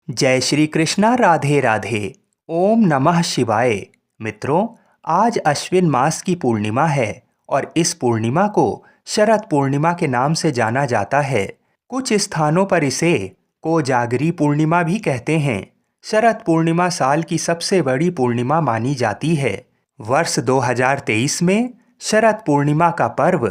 जय श्री कृष्णा। राधे राधे। ओम नमः शिवाय। मित्रों, आज अश्विन मास की पूर्णिमा है और इस पूर्णिमा को शरद पूर्णिमा के नाम से जाना जाता है। कुछ स्थानों पर इसे कोजागरी पूर्णिमा भी कहते हैं। शरद पूर्णिमा साल की सबसे बड़ी पूर्णिमा मानी जाती है। वर्ष 2023 में शरद पूर्णिमा का पर्व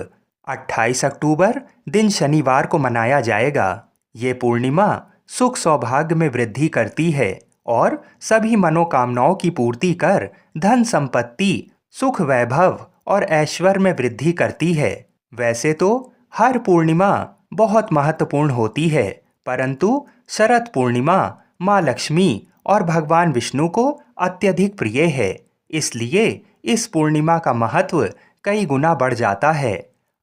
28 अक्टूबर दिन शनिवार को मनाया जाएगा। ये पूर्णिमा सुख सौभाग्य में वृद्धि करती है और सभी मनोकामनाओं की पूर्ति कर धन संपत्ति, सुख वैभव और ऐश्वर्य में वृद्धि करती है। वैसे तो हर पूर्णिमा बहुत महत्वपूर्ण होती है, परंतु शरद पूर्णिमा माँ लक्ष्मी और भगवान विष्णु को अत्यधिक प्रिय है। इसलिए इस पूर्णिमा का महत्व कई गुना बढ़ जाता है।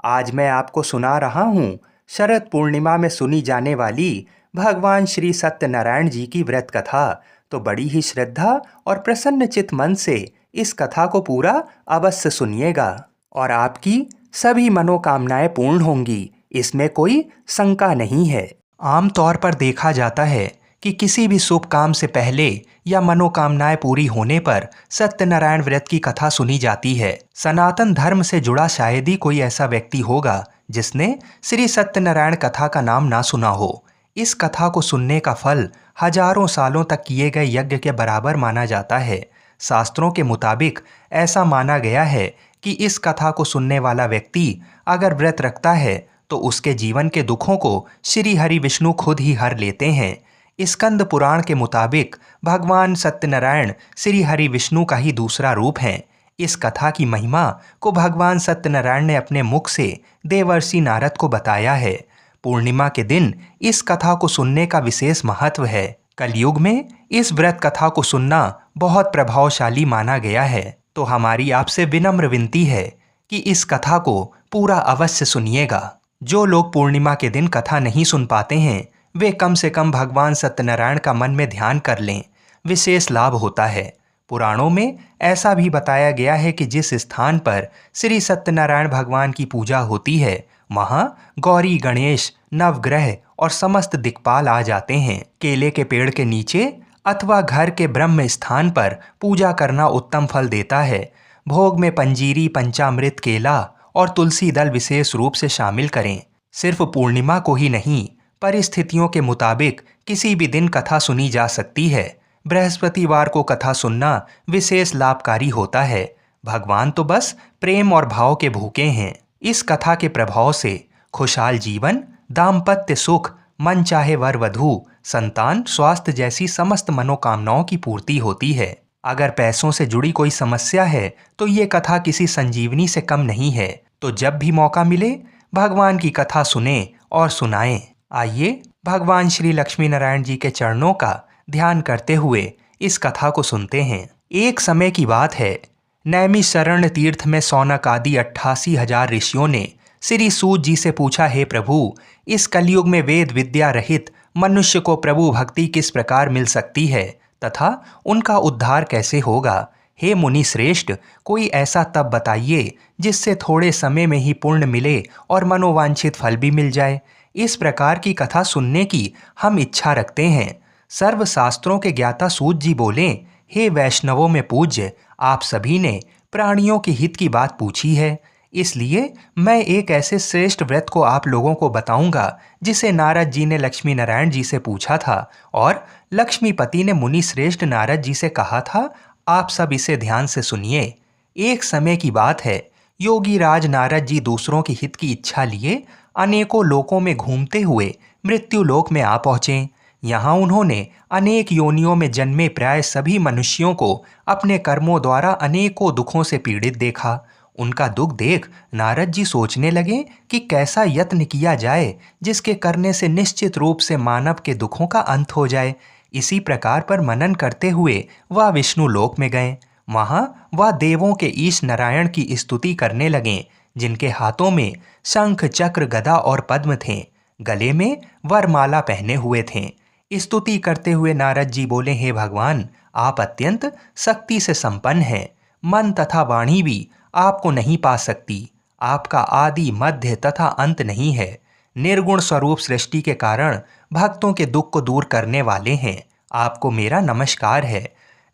आज मैं आपको सुना रहा हूँ शरद पूर्णिमा में सुनी जाने वाली भगवान श्री सत्यनारायण जी की व्रत कथा। तो बड़ी ही श्रद्धा और प्रसन्न चित मन से इस कथा को पूरा अवश्य सुनिएगा और आपकी सभी मनोकामनाएं पूर्ण होंगी, इसमें कोई शंका नहीं है। आमतौर पर देखा जाता है कि किसी भी शुभ काम से पहले या मनोकामनाएं पूरी होने पर सत्यनारायण व्रत की कथा सुनी जाती है। सनातन धर्म से जुड़ा शायद ही कोई ऐसा व्यक्ति होगा जिसने श्री सत्यनारायण कथा का नाम ना सुना हो। इस कथा को सुनने का फल हजारों सालों तक किए गए यज्ञ के बराबर माना जाता है। शास्त्रों के मुताबिक ऐसा माना गया है कि इस कथा को सुनने वाला व्यक्ति अगर व्रत रखता है तो उसके जीवन के दुखों को श्री हरि विष्णु खुद ही हर लेते हैं। स्कंद पुराण के मुताबिक भगवान सत्यनारायण श्री हरि विष्णु का ही दूसरा रूप है। इस कथा की महिमा को भगवान सत्यनारायण ने अपने मुख से देवर्षि नारद को बताया है। पूर्णिमा के दिन इस कथा को सुनने का विशेष महत्व है। कलयुग में इस व्रत कथा को सुनना बहुत प्रभावशाली माना गया है। तो हमारी आपसे विनम्र विनती है कि इस कथा को पूरा अवश्य सुनिएगा। जो लोग पूर्णिमा के दिन कथा नहीं सुन पाते हैं वे कम से कम भगवान सत्यनारायण का मन में ध्यान कर लें, विशेष लाभ होता है। पुराणों में ऐसा भी बताया गया है कि जिस स्थान पर श्री सत्यनारायण भगवान की पूजा होती है वहाँ गौरी, गणेश, नवग्रह और समस्त दिक्पाल आ जाते हैं। केले के पेड़ के नीचे अथवा घर के ब्रह्म स्थान पर पूजा करना उत्तम फल देता है। भोग में पंजीरी, पंचामृत, केला और तुलसी दल विशेष रूप से शामिल करें। सिर्फ पूर्णिमा को ही नहीं, परिस्थितियों के मुताबिक किसी भी दिन कथा सुनी जा सकती है। बृहस्पतिवार को कथा सुनना विशेष लाभकारी होता है। भगवान तो बस प्रेम और भाव के भूखे हैं। इस कथा के प्रभाव से खुशहाल जीवन, दाम्पत्य सुख, मन चाहे वर वधू, संतान, स्वास्थ्य जैसी समस्त मनोकामनाओं की पूर्ति होती है। अगर पैसों से जुड़ी कोई समस्या है तो ये कथा किसी संजीवनी से कम नहीं है। तो जब भी मौका मिले भगवान की कथा सुने और सुनाएं। आइए भगवान श्री लक्ष्मी नारायण जी के चरणों का ध्यान करते हुए इस कथा को सुनते हैं। एक समय की बात है, नैमिषारण्य तीर्थ में सौनक आदि 88,000 ऋषियों ने श्री सूत जी से पूछा, हे प्रभु, इस कलयुग में वेद विद्या रहित मनुष्य को प्रभु भक्ति किस प्रकार मिल सकती है तथा उनका उद्धार कैसे होगा। हे मुनि श्रेष्ठ, कोई ऐसा तप बताइए जिससे थोड़े समय में ही पुण्य मिले और मनोवांछित फल भी मिल जाए। इस प्रकार की कथा सुनने की हम इच्छा रखते हैं। सर्वशास्त्रों के ज्ञाता सूत जी बोले, हे वैष्णवों में पूज्य, आप सभी ने प्राणियों के हित की बात पूछी है, इसलिए मैं एक ऐसे श्रेष्ठ व्रत को आप लोगों को बताऊंगा जिसे नारद जी ने लक्ष्मी नारायण जी से पूछा था और लक्ष्मीपति ने मुनि श्रेष्ठ नारद जी से कहा था, आप सब इसे ध्यान से सुनिए। एक समय की बात है, योगी राज नारद जी दूसरों के हित की इच्छा लिए अनेकों लोकों में घूमते हुए मृत्यु लोक में आ पहुंचे। यहाँ उन्होंने अनेक योनियों में जन्मे प्राय सभी मनुष्यों को अपने कर्मों द्वारा अनेकों दुखों से पीड़ित देखा। उनका दुख देख नारद जी सोचने लगे कि कैसा यत्न किया जाए जिसके करने से निश्चित रूप से मानव के दुखों का अंत हो जाए। इसी प्रकार पर मनन करते हुए वह विष्णु लोक में गए। वहाँ वह देवों के ईश नारायण की स्तुति करने लगे, जिनके हाथों में शंख, चक्र, गदा और पद्म थे। गले में वरमाला पहने हुए थे। स्तुति करते हुए नारद जी बोले, हे भगवान, आप अत्यंत शक्ति से संपन्न हैं। मन तथा वाणी भी आपको नहीं पा सकती। आपका आदि, मध्य तथा अंत नहीं है। निर्गुण स्वरूप सृष्टि के कारण भक्तों के दुख को दूर करने वाले हैं। आपको मेरा नमस्कार है।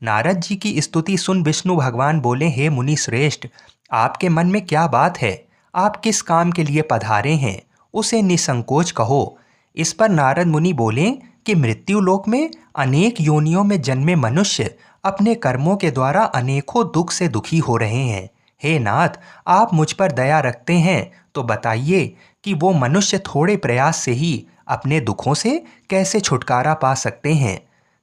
नारद जी की स्तुति सुन विष्णु भगवान बोले, हे मुनि श्रेष्ठ, आपके मन में क्या बात है? आप किस काम के लिए पधारे हैं? उसे निसंकोच कहो। इस पर नारद मुनि बोले कि मृत्यु लोक में अनेक योनियों में जन्मे मनुष्य अपने कर्मों के द्वारा अनेकों दुख से दुखी हो रहे हैं। हे नाथ, आप मुझ पर दया रखते हैं तो बताइए कि वो मनुष्य थोड़े प्रयास से ही अपने दुखों से कैसे छुटकारा पा सकते हैं।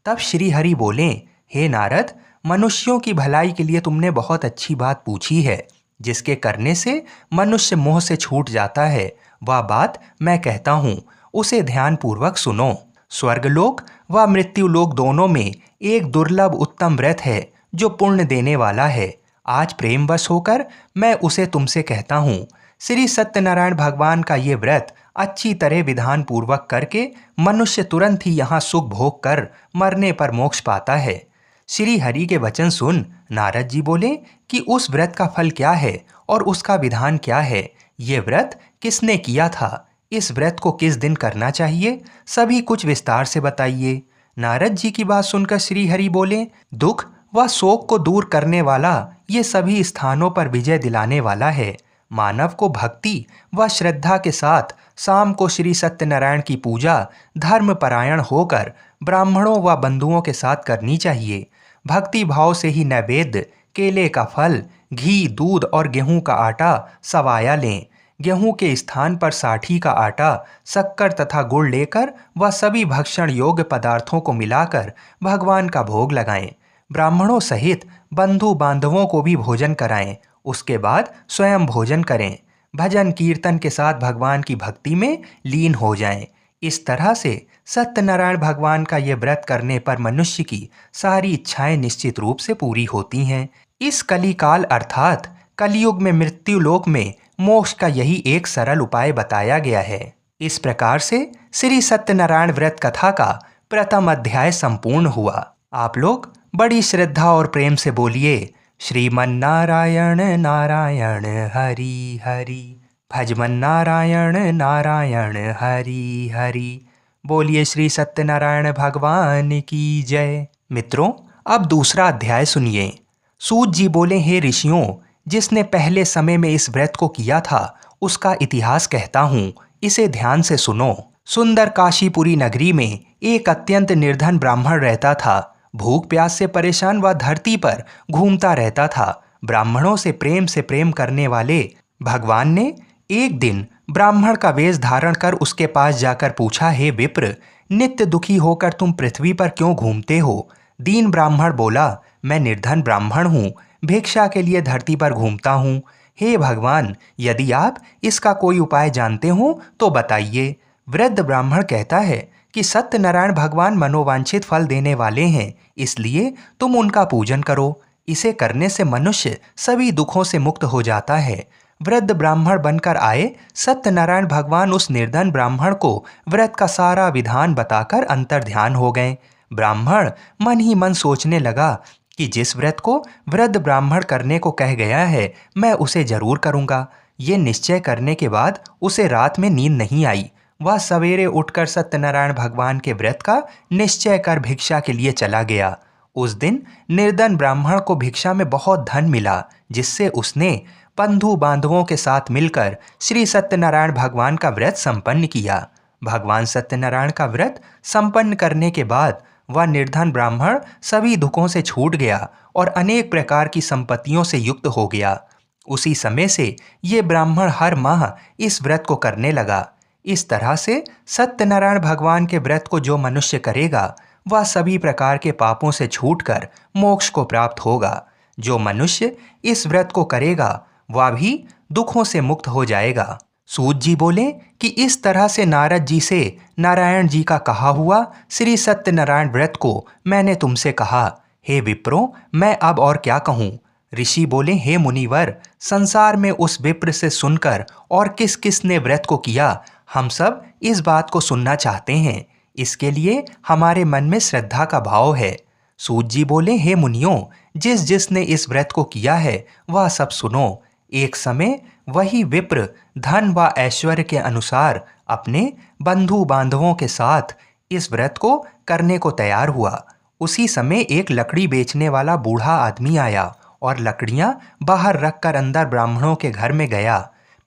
तब श्री हरि बोले, हे नारद, मनुष्यों की भलाई के लिए तुमने बहुत अच्छी बात पूछी है। जिसके करने से मनुष्य मोह से छूट जाता है, वह बात मैं कहता हूँ, उसे ध्यानपूर्वक सुनो। स्वर्गलोक व मृत्युलोक दोनों में एक दुर्लभ उत्तम व्रत है जो पुण्य देने वाला है। आज प्रेमवश होकर मैं उसे तुमसे कहता हूँ। श्री सत्यनारायण भगवान का ये व्रत अच्छी तरह विधान पूर्वक करके मनुष्य तुरंत ही यहाँ सुख भोग कर मरने पर मोक्ष पाता है। श्री हरि के वचन सुन नारद जी बोले कि उस व्रत का फल क्या है और उसका विधान क्या है? ये व्रत किसने किया था? इस व्रत को किस दिन करना चाहिए? सभी कुछ विस्तार से बताइए। नारद जी की बात सुनकर श्री हरि बोले, दुख व शोक को दूर करने वाला, ये सभी स्थानों पर विजय दिलाने वाला है। मानव को भक्ति व श्रद्धा के साथ शाम को श्री सत्यनारायण की पूजा धर्मपरायण होकर ब्राह्मणों व बंधुओं के साथ करनी चाहिए। भक्ति भाव से ही नैवेद्य, केले का फल, घी, दूध और गेहूं का आटा सवाया लें। गेहूं के स्थान पर साठी का आटा, शक्कर तथा गुड़ लेकर वह सभी भक्षण योग्य पदार्थों को मिलाकर भगवान का भोग लगाएं। ब्राह्मणों सहित बंधु बांधवों को भी भोजन कराएं। उसके बाद स्वयं भोजन करें। भजन कीर्तन के साथ भगवान की भक्ति में लीन हो जाएं। इस तरह से सत्यनारायण भगवान का ये व्रत करने पर मनुष्य की सारी इच्छाएं निश्चित रूप से पूरी होती हैं। इस कलिकाल अर्थात कलयुग में मृत्यु लोक में मोक्ष का यही एक सरल उपाय बताया गया है। इस प्रकार से श्री सत्यनारायण व्रत कथा का प्रथम अध्याय संपूर्ण हुआ। आप लोग बड़ी श्रद्धा और प्रेम से बोलिए, श्रीमन नारायण नारायण हरि हरि, भजमन नारायण नारायण हरि हरि। बोलिए श्री सत्यनारायण भगवान की जय। मित्रों, अब दूसरा अध्याय सुनिए। सूत जी बोले, हे ऋषियों, जिसने पहले समय में इस व्रत को किया था उसका इतिहास कहता हूँ, इसे ध्यान से सुनो। सुंदर काशीपुरी नगरी में एक अत्यंत निर्धन ब्राह्मण रहता था। भूख प्यास से परेशान वह धरती पर घूमता रहता था। ब्राह्मणों से प्रेम करने वाले भगवान ने एक दिन ब्राह्मण का वेश धारण कर उसके पास जाकर पूछा, हे विप्र, नित्य दुखी होकर तुम पृथ्वी पर क्यों घूमते हो? दीन ब्राह्मण बोला, मैं निर्धन ब्राह्मण हूँ, भिक्षा के लिए धरती पर घूमता हूँ। हे भगवान, यदि आप इसका कोई उपाय जानते हो तो बताइए। वृद्ध ब्राह्मण कहता है कि सत्यनारायण भगवान मनोवांछित फल देने वाले हैं, इसलिए तुम उनका पूजन करो। इसे करने से मनुष्य सभी दुखों से मुक्त हो जाता है। वृद्ध ब्राह्मण बनकर आए सत्यनारायण भगवान उस निर्धन ब्राह्मण को व्रत का सारा विधान बताकर अंतर्ध्यान हो गए। ब्राह्मण मन ही मन सोचने लगा कि जिस व्रत को वृद्ध ब्राह्मण करने को कह गया है, मैं उसे जरूर करूँगा। ये निश्चय करने के बाद उसे रात में नींद नहीं आई। वह सवेरे उठकर सत्यनारायण भगवान के व्रत का निश्चय कर भिक्षा के लिए चला गया। उस दिन निर्धन ब्राह्मण को भिक्षा में बहुत धन मिला, जिससे उसने बंधु बांधवों के साथ मिलकर श्री सत्यनारायण भगवान का व्रत संपन्न किया। भगवान सत्यनारायण का व्रत संपन्न करने के बाद वह निर्धन ब्राह्मण सभी दुखों से छूट गया और अनेक प्रकार की संपत्तियों से युक्त हो गया। उसी समय से ये ब्राह्मण हर माह इस व्रत को करने लगा। इस तरह से सत्यनारायण भगवान के व्रत को जो मनुष्य करेगा वह सभी प्रकार के पापों से छूटकर मोक्ष को प्राप्त होगा। जो मनुष्य इस व्रत को करेगा वह भी दुखों से मुक्त हो जाएगा। सूत जी बोले कि इस तरह से नारद जी से नारायण जी का कहा हुआ श्री सत्यनारायण व्रत को मैंने तुमसे कहा। हे विप्रो, मैं अब और क्या कहूँ? ऋषि बोले, हे मुनिवर, संसार में उस विप्र से सुनकर और किस किस ने व्रत को किया, हम सब इस बात को सुनना चाहते हैं। इसके लिए हमारे मन में श्रद्धा का भाव है। सूत जी बोले, हे मुनियों, जिस जिसने इस व्रत को किया है वह सब सुनो। एक समय वही विप्र धन व ऐश्वर्य के अनुसार अपने बंधु बांधवों के साथ इस व्रत को करने को तैयार हुआ। उसी समय एक लकड़ी बेचने वाला बूढ़ा आदमी आया और लकड़ियां बाहर रखकर अंदर ब्राह्मणों के घर में गया।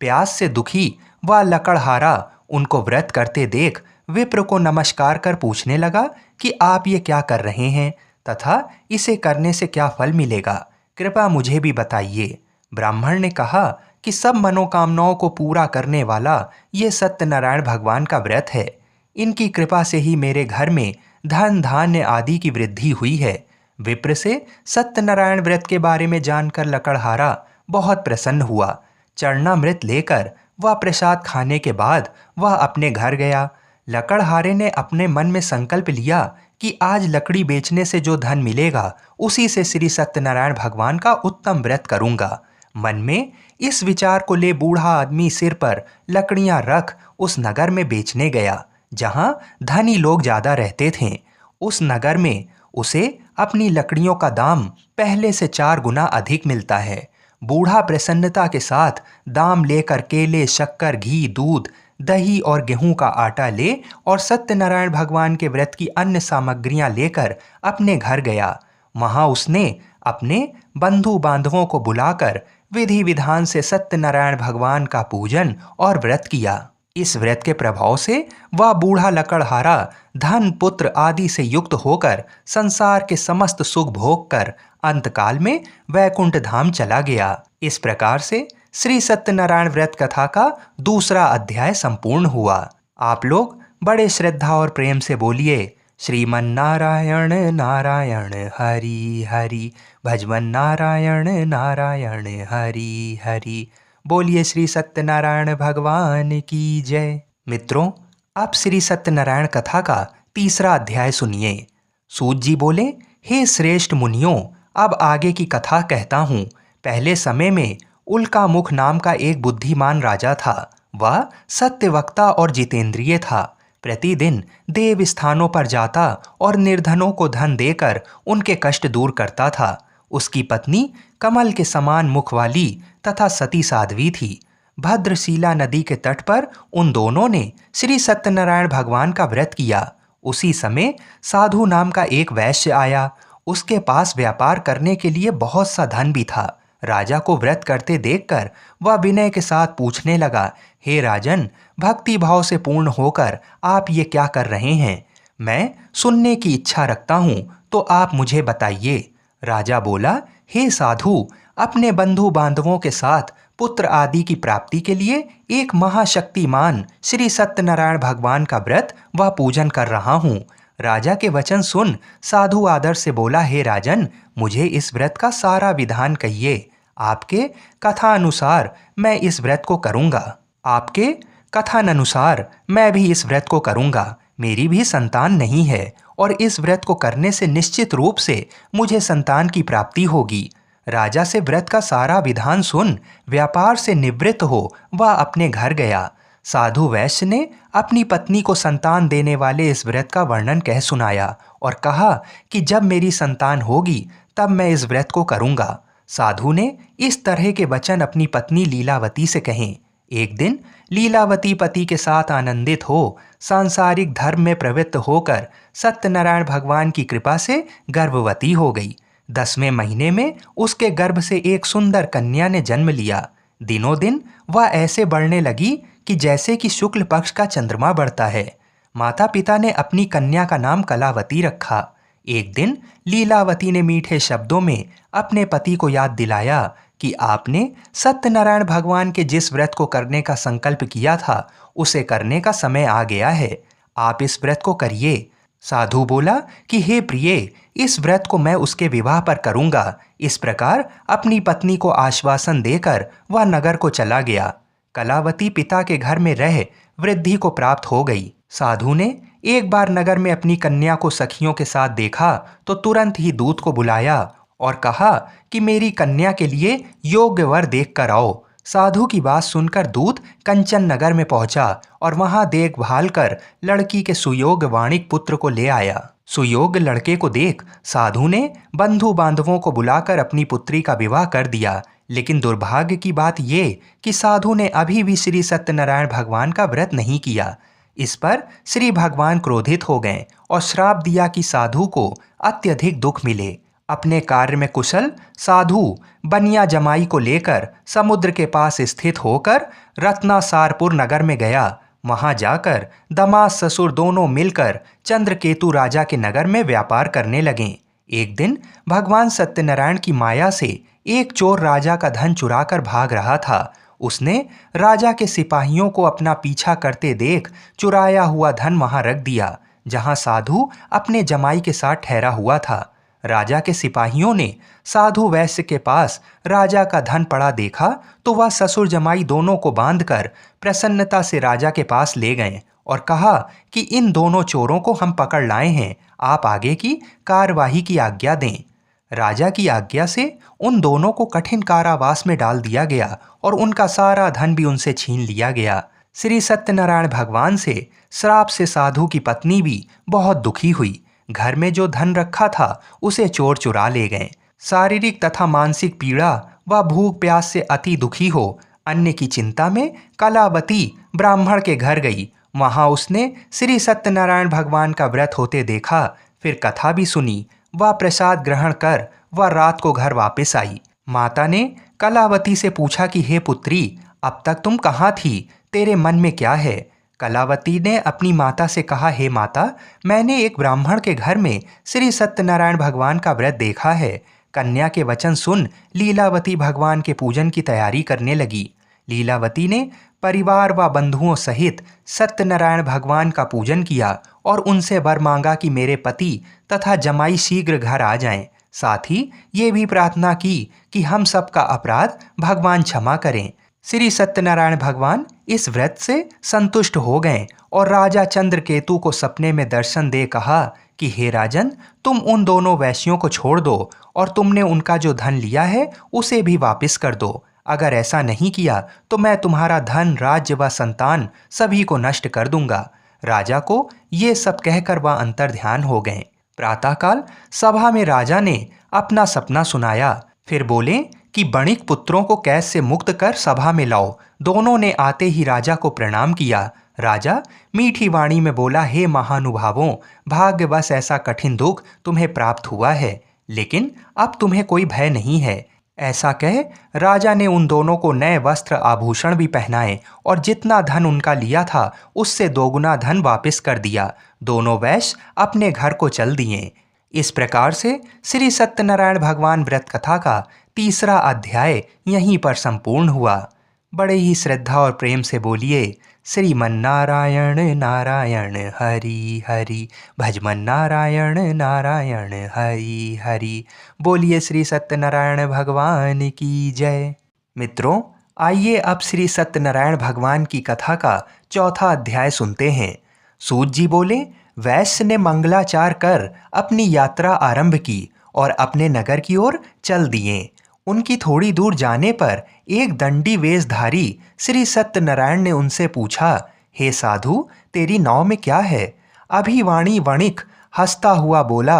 प्यास से दुखी वह लकड़हारा उनको व्रत करते देख विप्र को नमस्कार कर पूछने लगा कि आप ये क्या कर रहे हैं तथा इसे करने से क्या फल मिलेगा, कृपया मुझे भी बताइए। ब्राह्मण ने कहा कि सब मनोकामनाओं को पूरा करने वाला ये सत्यनारायण भगवान का व्रत है। इनकी कृपा से ही मेरे घर में धन धान्य आदि की वृद्धि हुई है। विप्र से सत्यनारायण व्रत के बारे में जानकर लकड़हारा बहुत प्रसन्न हुआ। चरणामृत लेकर वह प्रसाद खाने के बाद वह अपने घर गया। लकड़हारे ने अपने मन में संकल्प लिया कि आज लकड़ी बेचने से जो धन मिलेगा उसी से श्री सत्यनारायण भगवान का उत्तम व्रत करूंगा। मन में इस विचार को ले बूढ़ा आदमी सिर पर लकड़ियां रख उस नगर में बेचने गया जहां धनी लोग ज्यादा रहते थे। उस नगर में उसे अपनी लकड़ियों का दाम पहले से 4 गुना अधिक मिलता है। बूढ़ा प्रसन्नता के साथ दाम लेकर केले, शक्कर, घी, दूध, दही और गेहूं का आटा ले और सत्यनारायण भगवान के व्रत की अन्य सामग्रियां लेकर अपने घर गया। वहां उसने अपने बंधु बांधवों को बुलाकर विधि विधान से सत्यनारायण भगवान का पूजन और व्रत किया। इस व्रत के प्रभाव से वह बूढ़ा लकड़हारा धन पुत्र आदि से युक्त होकर संसार के समस्त सुख भोग कर अंतकाल में वैकुंठ धाम चला गया। इस प्रकार से श्री सत्यनारायण व्रत कथा का दूसरा अध्याय संपूर्ण हुआ। आप लोग बड़े श्रद्धा और प्रेम से बोलिए श्रीमन नारायण नारायण हरि हरि, भजवन नारायण नारायण हरि हरि। बोलिए श्री सत्यनारायण भगवान की जय। मित्रों, अब श्री सत्यनारायण कथा का तीसरा अध्याय सुनिए। सूत जी बोले, हे श्रेष्ठ मुनियों, अब आगे की कथा कहता हूँ। पहले समय में उल्कामुख नाम का एक बुद्धिमान राजा था। वह सत्यवक्ता और जितेंद्रिय था। प्रतिदिन देव स्थानों पर जाता और निर्धनों को धन देकर उनके कष्ट दूर करता था। उसकी पत्नी कमल के समान मुख वाली तथा सती साध्वी थी। भद्रशिला नदी के तट पर उन दोनों ने श्री सत्यनारायण भगवान का व्रत किया। उसी समय साधु नाम का एक वैश्य आया। उसके पास व्यापार करने के लिए बहुत सा धन भी था। राजा को व्रत करते देखकर वह विनय के साथ पूछने लगा, हे राजन, भक्ति भाव से पूर्ण होकर आप ये क्या कर रहे हैं? मैं सुनने की इच्छा रखता हूँ, तो आप मुझे बताइए। राजा बोला, हे साधु, अपने बंधु बांधवों के साथ पुत्र आदि की प्राप्ति के लिए एक महाशक्तिमान श्री सत्यनारायण भगवान का व्रत व पूजन कर रहा हूँ। राजा के वचन सुन साधु आदर से बोला, हे राजन, मुझे इस व्रत का सारा विधान कहिए। आपके कथानुसार मैं इस व्रत को करूँगा। आपके कथानुसार मैं भी इस व्रत को करूँगा। मेरी भी संतान नहीं है और इस व्रत को करने से निश्चित रूप से मुझे संतान की प्राप्ति होगी। राजा से व्रत का सारा विधान सुन व्यापार से निवृत्त हो वह अपने घर गया। साधु वैश्य ने अपनी पत्नी को संतान देने वाले इस व्रत का वर्णन कह सुनाया और कहा कि जब मेरी संतान होगी तब मैं इस व्रत को करूँगा। साधु ने इस तरह के वचन अपनी पत्नी लीलावती से कहे। एक दिन लीलावती पति के साथ आनंदित हो सांसारिक धर्म में प्रवृत्त होकर सत्यनारायण भगवान की कृपा से गर्भवती हो गई। 10वें महीने में उसके गर्भ से एक सुंदर कन्या ने जन्म लिया। दिनों दिन वह ऐसे बढ़ने लगी कि जैसे कि शुक्ल पक्ष का चंद्रमा बढ़ता है। माता पिता ने अपनी कन्या का नाम कलावती रखा। एक दिन लीलावती ने मीठे शब्दों में अपने पति को याद दिलाया कि आपने सत्यनारायण भगवान के जिस व्रत को करने का संकल्प किया था उसे करने का समय आ गया है। आप इस व्रत को करिए। साधु बोला कि हे प्रिय, इस व्रत को मैं उसके विवाह पर करूंगा। इस प्रकार अपनी पत्नी को आश्वासन देकर वह नगर को चला गया। कलावती पिता के घर में रह वृद्धि को प्राप्त हो गई। साधु ने एक बार नगर में अपनी कन्या को सखियों के साथ देखा तो तुरंत ही दूत को बुलाया और कहा कि मेरी कन्या के लिए योग्य वर देख कर आओ। साधु की बात सुनकर दूत कंचन नगर में पहुंचा और वहां देखभाल कर लड़की के सुयोग्य वाणिक पुत्र को ले आया। सुयोग्य लड़के को देख साधु ने बंधु बांधवों को बुलाकर अपनी पुत्री का विवाह कर दिया। लेकिन दुर्भाग्य की बात ये कि साधु ने अभी भी श्री सत्यनारायण भगवान का व्रत नहीं किया। इस पर श्री भगवान क्रोधित हो गए और श्राप दिया कि साधु को अत्यधिक दुख मिले। अपने कार्य में कुशल साधु बनिया जमाई को लेकर समुद्र के पास स्थित होकर रत्नासारपुर नगर में गया। वहां जाकर दामाद ससुर दोनों मिलकर चंद्रकेतु राजा के नगर में व्यापार करने लगे। एक दिन भगवान सत्यनारायण की माया से एक चोर राजा का धन चुराकर भाग रहा था। उसने राजा के सिपाहियों को अपना पीछा करते देख चुराया हुआ धन वहां रख दिया, जहां साधु अपने जमाई के साथ ठहरा हुआ था। राजा के सिपाहियों ने साधु वैश्य के पास राजा का धन पड़ा देखा तो वह ससुर जमाई दोनों को बांधकर प्रसन्नता से राजा के पास ले गए और कहा कि इन दोनों चोरों को हम पकड़ लाए हैं, आप आगे की कार्यवाही की आज्ञा दें। राजा की आज्ञा से उन दोनों को कठिन कारावास में डाल दिया गया और उनका सारा धन भी उनसे छीन लिया गया। श्री सत्यनारायण भगवान से श्राप से साधु की पत्नी भी बहुत दुखी हुई। घर में जो धन रखा था उसे चोर चुरा ले गए। शारीरिक तथा मानसिक पीड़ा व भूख प्यास से अति दुखी हो अन्य की चिंता में कलावती ब्राह्मण के घर गई। वहां उसने श्री सत्यनारायण भगवान का व्रत होते देखा, फिर कथा भी सुनी। वह प्रसाद ग्रहण कर वह रात को घर वापस आई। माता ने कलावती से पूछा कि हे पुत्री, अब तक तुम कहाँ थी, तेरे मन में क्या है? कलावती ने अपनी माता से कहा, हे माता, मैंने एक ब्राह्मण के घर में श्री सत्यनारायण भगवान का व्रत देखा है। कन्या के वचन सुन लीलावती भगवान के पूजन की तैयारी करने लगी। लीलावती ने परिवार व बंधुओं सहित सत्यनारायण भगवान का पूजन किया और उनसे वर मांगा कि मेरे पति तथा जमाई शीघ्र घर आ जाएं। साथ ही ये भी प्रार्थना की कि हम सबका अपराध भगवान क्षमा करें। श्री सत्यनारायण भगवान इस व्रत से संतुष्ट हो गए और राजा चंद्रकेतु को सपने में दर्शन दे कहा कि हे राजन, तुम उन दोनों वैश्यों को छोड़ दो और तुमने उनका जो धन लिया है उसे भी वापस कर दो। अगर ऐसा नहीं किया तो मैं तुम्हारा धन, राज्य व संतान सभी को नष्ट कर दूंगा। राजा को ये सब कहकर वह अंतर्ध्यान हो गए। प्रातःकाल सभा में राजा ने अपना सपना सुनाया। फिर बोले कि बणिक पुत्रों को कैद से मुक्त कर सभा में लाओ। दोनों ने आते ही राजा को प्रणाम किया। राजा मीठी वाणी में बोला, हे महानुभावों, भाग्यवश ऐसा कठिन दुख तुम्हें प्राप्त हुआ है, लेकिन अब तुम्हें कोई भय नहीं है। ऐसा कह राजा ने उन दोनों को नए वस्त्र आभूषण भी पहनाए और जितना धन उनका लिया था उससे दोगुना धन वापस कर दिया। दोनों वैश्य अपने घर को चल दिए। इस प्रकार से श्री सत्यनारायण भगवान व्रत कथा का तीसरा अध्याय यहीं पर संपूर्ण हुआ। बड़े ही श्रद्धा और प्रेम से बोलिए, श्रीमन्नारायण नारायण हरि हरि, भजमन नारायण नारायण हरि हरि। बोलिए श्री सत्यनारायण भगवान की जय। मित्रों, आइए अब श्री सत्यनारायण भगवान की कथा का चौथा अध्याय सुनते हैं। सूत जी बोले, वैश्य ने मंगलाचार कर अपनी यात्रा आरंभ की और अपने नगर की ओर चल दिए। उनकी थोड़ी दूर जाने पर एक दंडी वेशधारी श्री सत्यनारायण ने उनसे पूछा, हे साधु, तेरी नाव में क्या है? अभिवाणी वणिक हंसता हुआ बोला,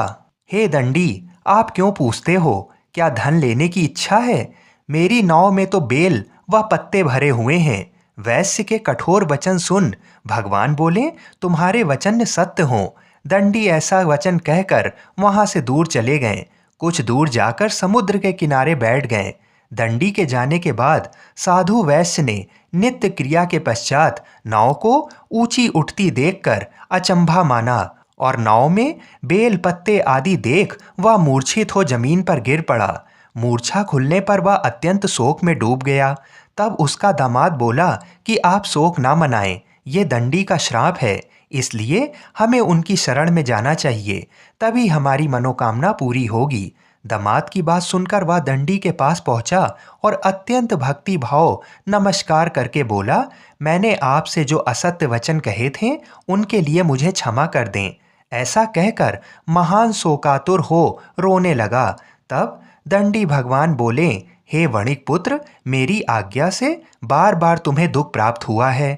हे दंडी, आप क्यों पूछते हो? क्या धन लेने की इच्छा है? मेरी नाव में तो बेल व पत्ते भरे हुए हैं। वैश्य के कठोर वचन सुन भगवान बोले, तुम्हारे वचन सत्य हों। दंडी ऐसा वचन कहकर वहां से दूर चले गए। कुछ दूर जाकर समुद्र के किनारे बैठ गए। दंडी के जाने के बाद साधु वैश्य ने नित्य क्रिया के पश्चात नाव को ऊंची उठती देखकर अचंभा माना और नाव में बेल पत्ते आदि देख वह मूर्छित हो जमीन पर गिर पड़ा। मूर्छा खुलने पर वह अत्यंत शोक में डूब गया। तब उसका दामाद बोला कि आप शोक ना मनाएं, ये दंडी का श्राप है, इसलिए हमें उनकी शरण में जाना चाहिए, तभी हमारी मनोकामना पूरी होगी। दामाद की बात सुनकर वह दंडी के पास पहुंचा और अत्यंत भक्ति भाव नमस्कार करके बोला, मैंने आपसे जो असत्य वचन कहे थे उनके लिए मुझे क्षमा कर दें। ऐसा कहकर महान शोकातुर हो रोने लगा। तब दंडी भगवान बोले, हे वणिक पुत्र, मेरी आज्ञा से बार बार तुम्हें दुख प्राप्त हुआ है।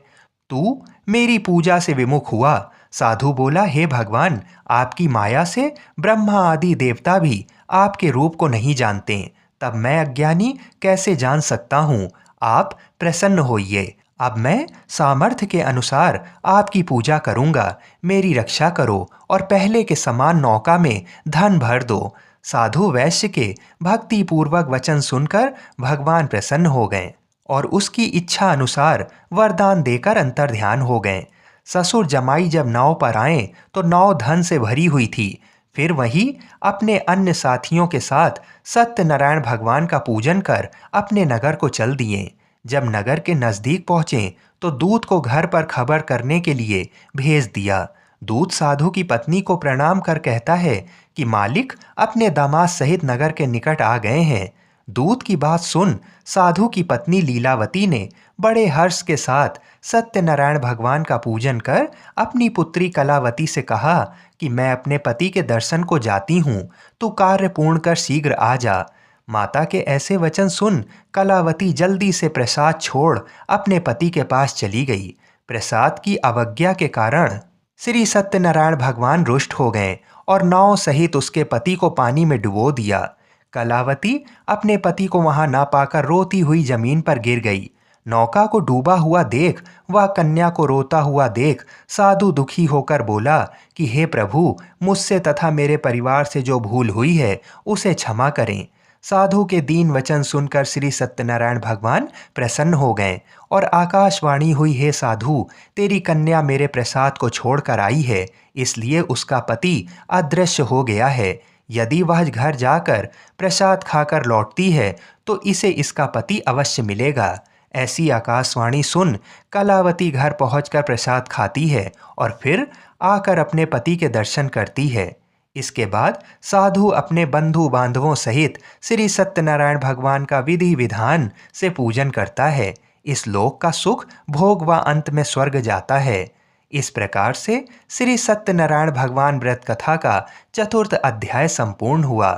तू मेरी पूजा से विमुख हुआ। साधु बोला, हे भगवान, आपकी माया से ब्रह्मा आदि देवता भी आपके रूप को नहीं जानते, तब मैं अज्ञानी कैसे जान सकता हूँ? आप प्रसन्न होइए, अब मैं सामर्थ्य के अनुसार आपकी पूजा करूंगा, मेरी रक्षा करो और पहले के समान नौका में धन भर दो। साधु वैश्य के भक्तिपूर्वक वचन सुनकर भगवान प्रसन्न हो गए और उसकी इच्छा अनुसार वरदान देकर अंतर्ध्यान हो गए। ससुर जमाई जब नाव पर आए तो नाव धन से भरी हुई थी। फिर वही अपने अन्य साथियों के साथ सत्यनारायण भगवान का पूजन कर अपने नगर को चल दिए। जब नगर के नजदीक पहुंचे तो दूत को घर पर खबर करने के लिए भेज दिया। दूत साधु की पत्नी को प्रणाम कर कहता है कि मालिक अपने दामाद सहित नगर के निकट आ गए हैं। दूत की बात सुन साधु की पत्नी लीलावती ने बड़े हर्ष के साथ सत्यनारायण भगवान का पूजन कर अपनी पुत्री कलावती से कहा कि मैं अपने पति के दर्शन को जाती हूँ, तू कार्य पूर्ण कर शीघ्र आ जा। माता के ऐसे वचन सुन कलावती जल्दी से प्रसाद छोड़ अपने पति के पास चली गई। प्रसाद की अवज्ञा के कारण श्री सत्यनारायण भगवान रुष्ट हो गए और नाव सहित उसके पति को पानी में डुबो दिया। कलावती अपने पति को वहां ना पाकर रोती हुई जमीन पर गिर गई। नौका को डूबा हुआ देख वह कन्या को रोता हुआ देख साधु दुखी होकर बोला कि हे प्रभु, मुझसे तथा मेरे परिवार से जो भूल हुई है उसे क्षमा करें। साधु के दीन वचन सुनकर श्री सत्यनारायण भगवान प्रसन्न हो गए और आकाशवाणी हुई, हे साधु, तेरी कन्या मेरे प्रसाद को छोड़कर आई है, इसलिए उसका पति अदृश्य हो गया है। यदि वह घर जाकर प्रसाद खाकर लौटती है तो इसे इसका पति अवश्य मिलेगा। ऐसी आकाशवाणी सुन कलावती घर पहुंचकर प्रसाद खाती है और फिर आकर अपने पति के दर्शन करती है। इसके बाद साधु अपने बंधु बांधवों सहित श्री सत्यनारायण भगवान का विधि विधान से पूजन करता है। इस लोक का सुख भोग व अंत में स्वर्ग जाता है। इस प्रकार से श्री सत्यनारायण भगवान व्रत कथा का चतुर्थ अध्याय संपूर्ण हुआ।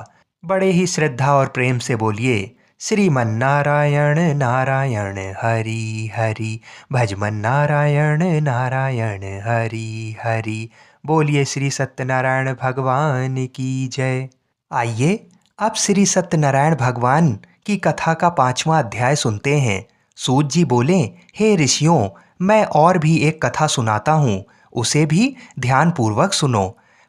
बड़े ही श्रद्धा और प्रेम से बोलिए, श्रीमन्नारायण नारायण हरि हरि, भजमन नारायण नारायण हरि हरि। बोलिए श्री सत्यनारायण भगवान की जय। आइए अब श्री सत्यनारायण भगवान की कथा का 5वां अध्याय सुनते हैं। सूत जी बोले, हे ऋषियों, मैं और भी एक कथा सुनाता हूँ, उसे भी ध्यानपूर्वक सुनो।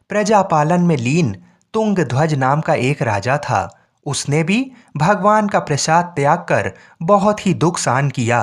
प्रजापालन में लीन तुंगध्वज नाम का एक राजा था। उसने भी भगवान का प्रसाद त्याग कर बहुत ही दुख सहन किया।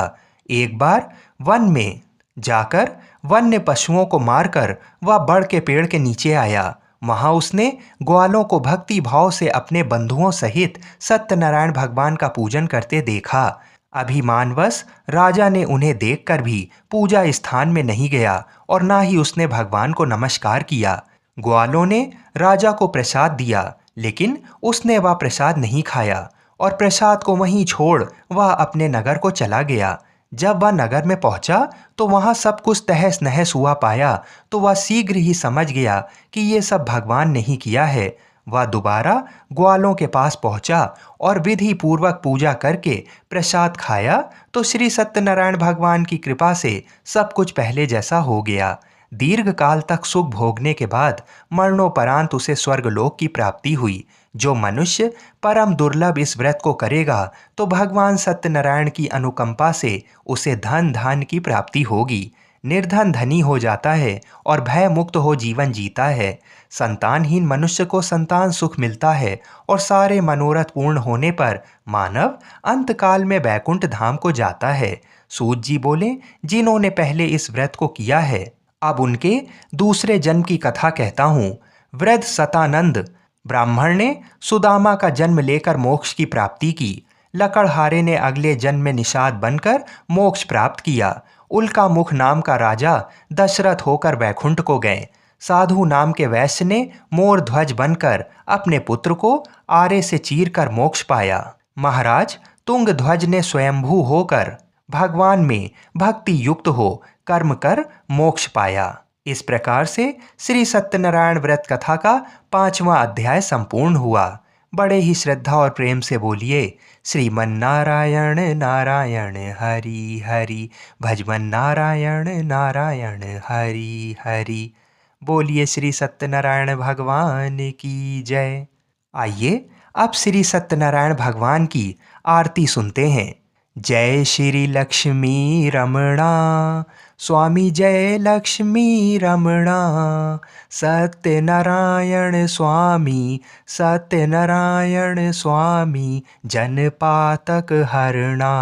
एक बार वन में जाकर वन्य पशुओं को मारकर वह बड़ के पेड़ के नीचे आया। वहां उसने ग्वालों को भक्ति भाव से अपने बंधुओं सहित सत्यनारायण भगवान का पूजन करते देखा। अभिमानवश राजा ने उन्हें देखकर भी पूजा स्थान में नहीं गया और ना ही उसने भगवान को नमस्कार किया। ग्वालों ने राजा को प्रसाद दिया, लेकिन उसने वह प्रसाद नहीं खाया और प्रसाद को वहीं छोड़ वह अपने नगर को चला गया। जब वह नगर में पहुंचा तो वहां सब कुछ तहस नहस हुआ पाया तो वह शीघ्र ही समझ गया कि ये सब भगवान ने ही किया है। वह दोबारा ग्वालों के पास पहुंचा और विधि पूर्वक पूजा करके प्रसाद खाया तो श्री सत्यनारायण भगवान की कृपा से सब कुछ पहले जैसा हो गया। दीर्घ काल तक सुख भोगने के बाद मरणोपरांत उसे स्वर्गलोक की प्राप्ति हुई। जो मनुष्य परम दुर्लभ इस व्रत को करेगा तो भगवान सत्यनारायण की अनुकंपा से उसे धन धान की प्राप्ति होगी। निर्धन धनी हो जाता है और भय मुक्त हो जीवन जीता है। संतानहीन मनुष्य को संतान सुख मिलता है और सारे मनोरथ पूर्ण होने पर मानव अंतकाल में बैकुंठ धाम को जाता है। सूत जी बोले, जिन्होंने पहले इस व्रत को किया है अब उनके दूसरे जन्म की कथा कहता हूँ। वृद्ध सतानंद ब्राह्मण ने सुदामा का जन्म लेकर मोक्ष की प्राप्ति की। लकड़हारे ने अगले जन्म में निषाद बनकर मोक्ष प्राप्त किया। उल्का मुख नाम का राजा दशरथ होकर वैकुंठ को गए। साधु नाम के वैश्य ने मोर ध्वज बनकर अपने पुत्र को आरे से चीर कर मोक्ष पाया। महाराज तुंगध्वज ने स्वयंभू होकर भगवान में भक्ति युक्त हो कर्म कर मोक्ष पाया। इस प्रकार से श्री सत्यनारायण व्रत कथा का 5वां अध्याय संपूर्ण हुआ। बड़े ही श्रद्धा और प्रेम से बोलिए, श्रीमन्नारायण नारायण हरि हरि, भजमन नारायण नारायण हरि हरि। बोलिए श्री सत्यनारायण भगवान की जय। आइए अब श्री सत्यनारायण भगवान की आरती सुनते हैं। जय श्री लक्ष्मी रमणा, स्वामी जय लक्ष्मी रमणा। सत्यनारायण स्वामी, सत्यनारायण स्वामी, जनपातक हरणा।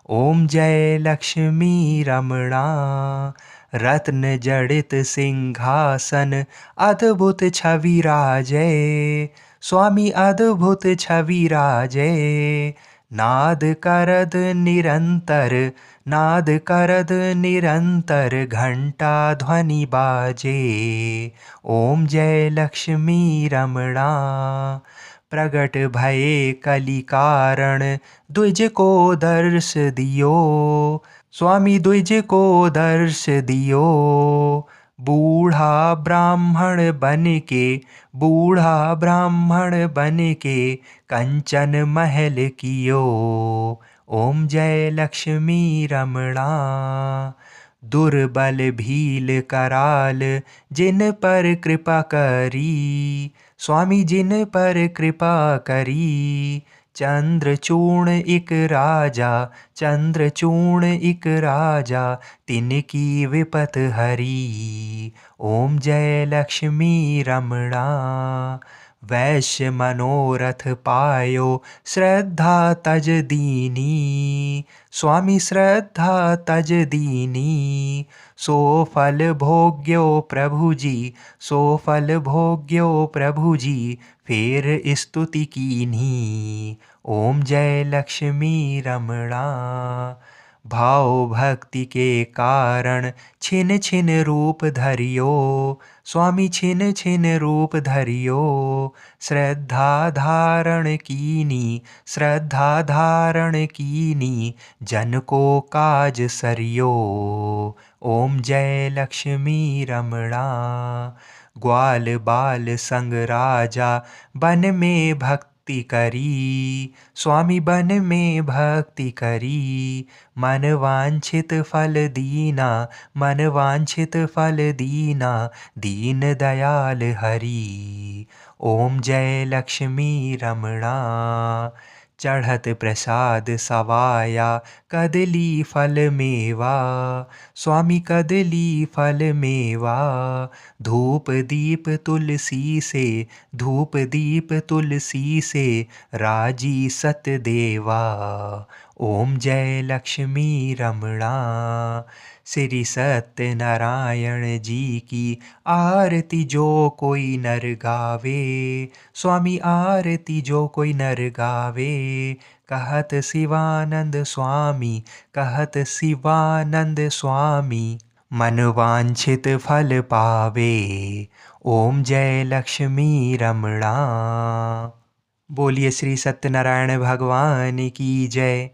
ओम जय लक्ष्मी रमणा। रत्न जड़ित सिंहासन, अद्भुत छवि राजे, स्वामी अद्भुत छवि राजे। नाद करद निरंतर, नाद करद निरंतर, घंटा ध्वनि बाजे। ओम जय लक्ष्मी रमणा। प्रगट भये कलि कारण, द्विज को दर्श दियो, स्वामी द्विज को दर्श दियो। बूढ़ा ब्राह्मण बन के, बूढ़ा ब्राह्मण बन के, कंचन महल कियो। ओम जय लक्ष्मी रमणा। दुर्बल भील कराल, जिन पर कृपा करी, स्वामी जिन पर कृपा करी। चंद्रचूर्ण इक राजा, चंद्रचूर्ण इक राजा, तिनकी विपत हरी। ओम जय लक्ष्मी रमणा। वैश्य मनोरथ पायो, श्रद्धा तज दीनी, स्वामी श्रद्धा तज दीनी। सो फल भोग्यो प्रभु जी, सो फल भोग्यो प्रभु जी, फेर स्तुति कीन्ही। ओम जय लक्ष्मी रमणा। भाव भक्ति के कारण, छिन छिन रूप धरियो, स्वामी छिन छिन रूप धरियो। श्रद्धा धारण कीनी, श्रद्धा धारण कीनी, जन को काज सरियो। ओम जय लक्ष्मी रमणा। ग्वाल बाल संग राजा, बन में भक्ति करी, स्वामी बन में भक्ति करी। मन वांछित फल दीना, मन वांछित फल दीना, दीन दयाल हरि। ओम जय लक्ष्मी रमणा। चढ़त प्रसाद सवाया, कदली फल मेवा, स्वामी कदली फल मेवा। धूप दीप तुलसी से, धूप दीप तुलसी से, राजी सत देवा। ओम जय लक्ष्मी रमणा। श्री सत्यनारायण जी की आरती जो कोई नर गावे, स्वामी आरती जो कोई नर गावे। कहत शिवानंद स्वामी, कहत शिवानंद स्वामी, मन वांछित फल पावे। ओम जय लक्ष्मी रमणा। बोलिए श्री सत्यनारायण भगवान की जय।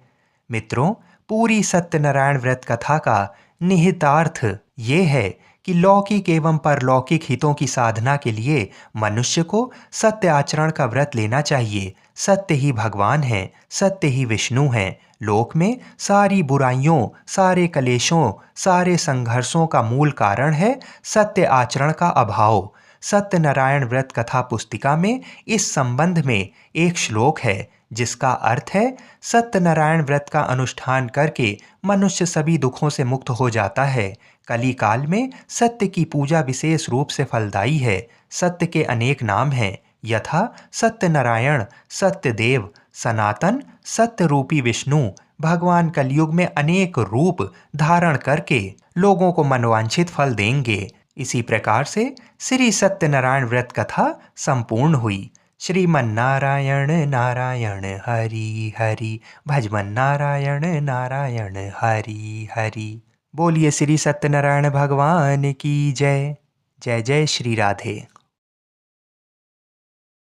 मित्रों, पूरी सत्यनारायण व्रत कथा का निहितार्थ ये है कि लौकिक एवं परलौकिक हितों की साधना के लिए मनुष्य को सत्य आचरण का व्रत लेना चाहिए। सत्य ही भगवान है, सत्य ही विष्णु है। लोक में सारी बुराइयों, सारे कलेशों, सारे संघर्षों का मूल कारण है सत्य आचरण का अभाव। सत्यनारायण व्रत कथा पुस्तिका में इस संबंध में एक श्लोक है जिसका अर्थ है, सत्यनारायण व्रत का अनुष्ठान करके मनुष्य सभी दुखों से मुक्त हो जाता है। कली काल में सत्य की पूजा विशेष रूप से फलदायी है। सत्य के अनेक नाम हैं, यथा सत्यनारायण, सत्यदेव, सनातन, सत्य रूपी विष्णु। भगवान कलयुग में अनेक रूप धारण करके लोगों को मनवांछित फल देंगे। इसी प्रकार से श्री सत्यनारायण व्रत कथा संपूर्ण हुई। श्रीमन्नारायण नारायण हरि हरि, भजमन नारायण नारायण हरि हरि। बोलिए श्री सत्यनारायण भगवान की जय। जय जय श्री राधे।